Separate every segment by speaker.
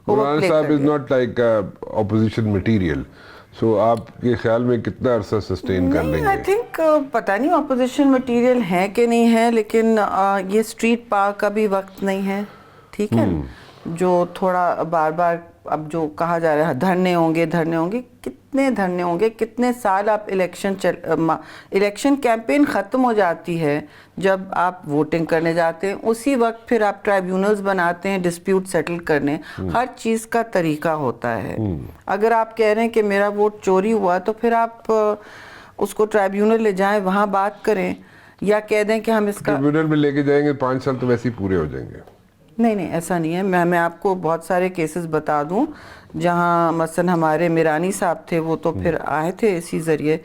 Speaker 1: مولانا صاحب is not like opposition material. So آپ کے خیال میں کتنا عرصہ سسٹین کر لیں گے؟
Speaker 2: آئی تھنک پتہ نہیں اپوزیشن مٹیریل ہے کہ نہیں ہے، لیکن یہ اسٹریٹ پارک کا بھی وقت نہیں ہے، ٹھیک ہے، جو تھوڑا بار بار اب جو کہا جا رہا ہے دھرنے ہوں گے، کتنے دھرنے ہوں گے؟ کتنے سال آپ الیکشن کیمپین ختم ہو جاتی ہے جب آپ ووٹنگ کرنے جاتے ہیں، اسی وقت پھر آپ ٹرائیبیونلز بناتے ہیں ڈسپیوٹ سیٹل کرنے. ہر چیز کا طریقہ ہوتا ہے. اگر آپ کہہ رہے ہیں کہ میرا ووٹ چوری ہوا تو پھر آپ اس کو ٹرائیبیونل لے جائیں، وہاں بات کریں، یا کہہ دیں کہ ہم اس کا
Speaker 1: ٹرائیبیونل میں لے کے جائیں گے 5 سال تو ویسے ہی پورے ہو جائیں گے.
Speaker 2: نہیں ایسا نہیں ہے. میں آپ کو بہت سارے کیسز بتا دوں جہاں مثلا ہمارے میرانی صاحب تھے، وہ تو پھر آئے تھے اسی ذریعے.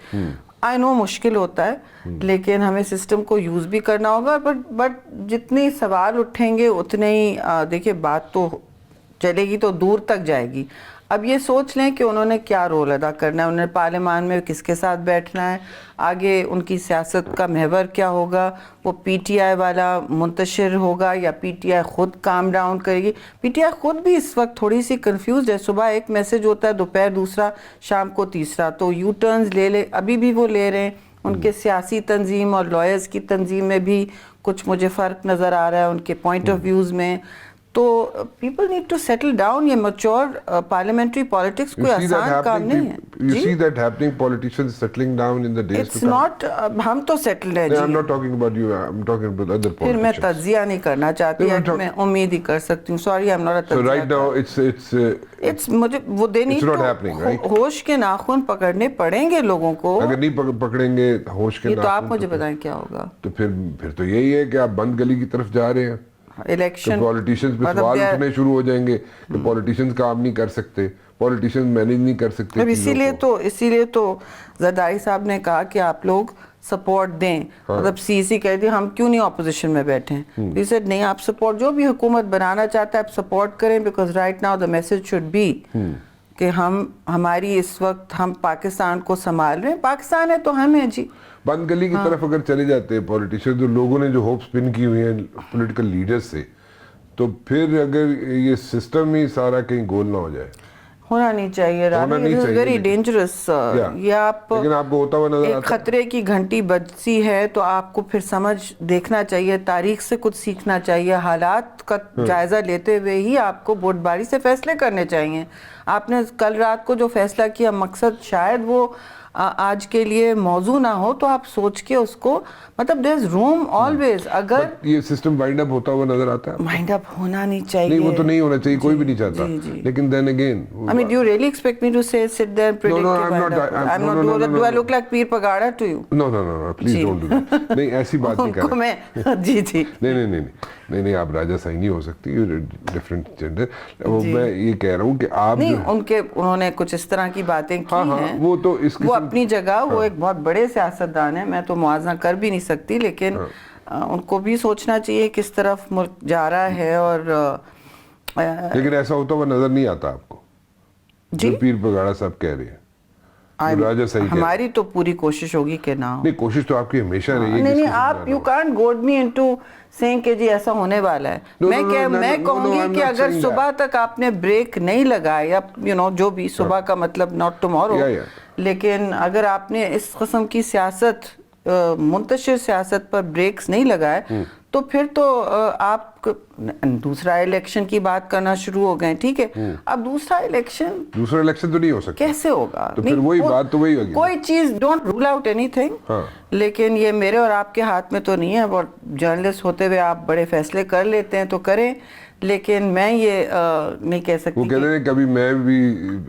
Speaker 2: آئی نو مشکل ہوتا ہے، لیکن ہمیں سسٹم کو یوز بھی کرنا ہوگا. بٹ جتنے سوال اٹھیں گے اتنے ہی دیکھیں بات تو چلے گی تو دور تک جائے گی. اب یہ سوچ لیں کہ انہوں نے کیا رول ادا کرنا ہے، انہوں نے پارلیمان میں کس کے ساتھ بیٹھنا ہے، آگے ان کی سیاست کا محور کیا ہوگا، وہ پی ٹی آئی والا منتشر ہوگا یا پی ٹی آئی خود کام ڈاؤن کرے گی. پی ٹی آئی خود بھی اس وقت تھوڑی سی کنفیوزڈ ہے. صبح ایک میسج ہوتا ہے، دوپہر دوسرا، شام کو تیسرا. تو یو ٹرنز لے ابھی بھی وہ لے رہے ہیں. ان کے سیاسی تنظیم اور لائرز کی تنظیم میں بھی کچھ مجھے فرق نظر آ رہا ہے ان کے پوائنٹ آف ویوز میں. تو people need to settle down. یہ میچور پارلیمنٹری پالیٹکس کوئی آسان کام نہیں ہے.
Speaker 1: You see that happening, politicians settling down in the days to
Speaker 2: It's
Speaker 1: come.
Speaker 2: not ہم تو سیٹلڈ ہیں جی.
Speaker 1: I'm not talking about you, I'm talking about other
Speaker 2: پھر میں
Speaker 1: politicians.
Speaker 2: تجزیہ نہیں کرنا چاہتی، میں امید ہی کر سکتی ہوں. Sorry I'm not a
Speaker 1: So
Speaker 2: تجزیہ.
Speaker 1: right now it's
Speaker 2: مجھے وہ دے نہیں
Speaker 1: not happening, right?
Speaker 2: ہوش کے ناخن پکڑنے پڑیں گے لوگوں کو.
Speaker 1: اگر نہیں پکڑیں گے ہوش کے
Speaker 2: یہ تو آپ
Speaker 1: ناخن
Speaker 2: مجھے بتائیں کیا ہوگا.
Speaker 1: تو پھر تو یہی ہے کہ آپ بند گلی کی طرف جا رہے ہیں.
Speaker 2: الیکشن
Speaker 1: پولیٹیشینز پہ سوال اٹھنے شروع ہو جائیں گے کہ پولیٹیشینز کام نہیں کر سکتے، پولیٹیشینز مینیج نہیں کر سکتے.
Speaker 2: اب اسی لیے تو زرداری صاحب نے کہا کہ آپ لوگ سپورٹ دیں. مطلب سی کہہ دی ہم کیوں نہیں اپوزیشن میں بیٹھے ہیں. He said نہیں، آپ سپورٹ جو بھی حکومت بنانا چاہتا ہے آپ سپورٹ کریں، because right now the message should be کہ ہماری اس وقت ہم پاکستان کو سنبھال رہے ہیں. پاکستان ہے تو ہم ہیں جی.
Speaker 1: بند گلی کی طرف اگر چلے جاتے ہیں پولیٹیشین، جو لوگوں نے جو ہوپ سپن کی ہوئی ہیں پولیٹیکل لیڈرز سے، تو پھر اگر یہ سسٹم ہی سارا کہیں گول نہ ہو جائے.
Speaker 2: ہونا نہیں چاہیے. Very dangerous. یہ آپ
Speaker 1: کو ہوتا ہوا نظر
Speaker 2: ایک خطرے کی گھنٹی بجتی ہے تو آپ کو پھر سمجھ دیکھنا چاہیے، تاریخ سے کچھ سیکھنا چاہیے، حالات کا جائزہ لیتے ہوئے ہی آپ کو بوٹ باری سے فیصلے کرنے چاہیے. آپ نے کل رات کو جو فیصلہ کیا مقصد شاید وہ آج کے لیے موضوع نہ ہو، تو آپ سوچ کے اس کو، مطلب دیر از روم آلویز. اگر
Speaker 1: یہ سسٹم وائنڈ اپ ہوتا ہوا نظر آتا ہے،
Speaker 2: مائنڈ اپ ہونا نہیں چاہیے.
Speaker 1: نہیں وہ تو نہیں ہونا چاہیے، کوئی بھی نہیں چاہتا. لیکن then again
Speaker 2: I mean, do you really expect me to say sit there and predict?
Speaker 1: No, I'm not.
Speaker 2: Do I look like Peer Pagada to you?
Speaker 1: No, please don't do that. نہیں ایسی بات نہیں کر
Speaker 2: رہے. جی
Speaker 1: نہیں آپ راجہ سائی نہیں ہو سکتی، ڈفرینٹ جینڈر. میں یہ کہہ رہا ہوں کہ آپ
Speaker 2: نہیں، انہوں نے کچھ اس طرح کی باتیں کی ہیں.
Speaker 1: وہ تو
Speaker 2: وہ اپنی جگہ وہ ایک بہت بڑے سیاستدان ہیں، میں تو موازنہ کر بھی نہیں سکتی، لیکن ان کو بھی سوچنا چاہیے کس طرف ملک جا رہا ہے. اور
Speaker 1: لیکن ایسا ہوتا ہوا نظر نہیں آتا آپ کو جو پیر پگاڑا صاحب کہہ رہے ہیں.
Speaker 2: ہماری تو پوری کوشش ہوگی کہ نہ ہو.
Speaker 1: نہیں، کوشش تو آپ کی ہمیشہ رہی ہے.
Speaker 2: نہیں آپ you can't goad me into saying کہ جی ایسا ہونے والا ہے. میں کہوں گی کہ اگر صبح تک آپ نے بریک نہیں لگایا، جو بھی صبح کا مطلب ناٹ ٹمارو، لیکن اگر آپ نے اس قسم کی سیاست، منتشر سیاست پر بریکس نہیں لگائے، تو پھر تو آپ دوسرا الیکشن کی بات کرنا شروع ہو گئے. ٹھیک ہے، اب دوسرا الیکشن
Speaker 1: تو نہیں ہو سکتا.
Speaker 2: کیسے ہوگا؟
Speaker 1: تو پھر وہی بات تو وہی ہوگی.
Speaker 2: کوئی چیز don't rule out anything, لیکن یہ میرے اور آپ کے ہاتھ میں تو نہیں ہے. اور جرنلسٹ ہوتے ہوئے آپ بڑے فیصلے کر لیتے ہیں تو کریں، لیکن میں یہ نہیں کہہ سکتی.
Speaker 1: وہ کہتے ہیں کبھی میں بھی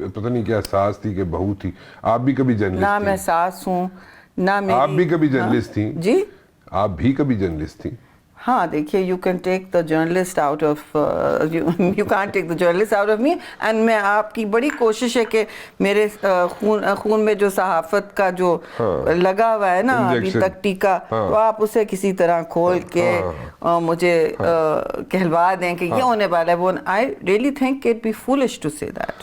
Speaker 1: پتہ نہیں کیا ساس تھی کہ بہو تھی. آپ بھی کبھی جرنلسٹ
Speaker 2: نہ میں ساس ہوں نہ میری.
Speaker 1: آپ بھی کبھی جرنلسٹ تھیں.
Speaker 2: جی
Speaker 1: آپ بھی کبھی جرنلسٹ تھیں.
Speaker 2: ہاں دیکھیے، you can take the journalist out of you can't take the journalist out of me. And میں آپ کی بڑی کوشش ہے کہ میرے خون میں جو صحافت کا جو لگا ہوا ہے نا ابھی تک ٹیکا، تو آپ اسے کسی طرح کھول کے مجھے کہلوا دیں کہ یہ ہونے والا ہے. وہ I really think it be foolish to say that.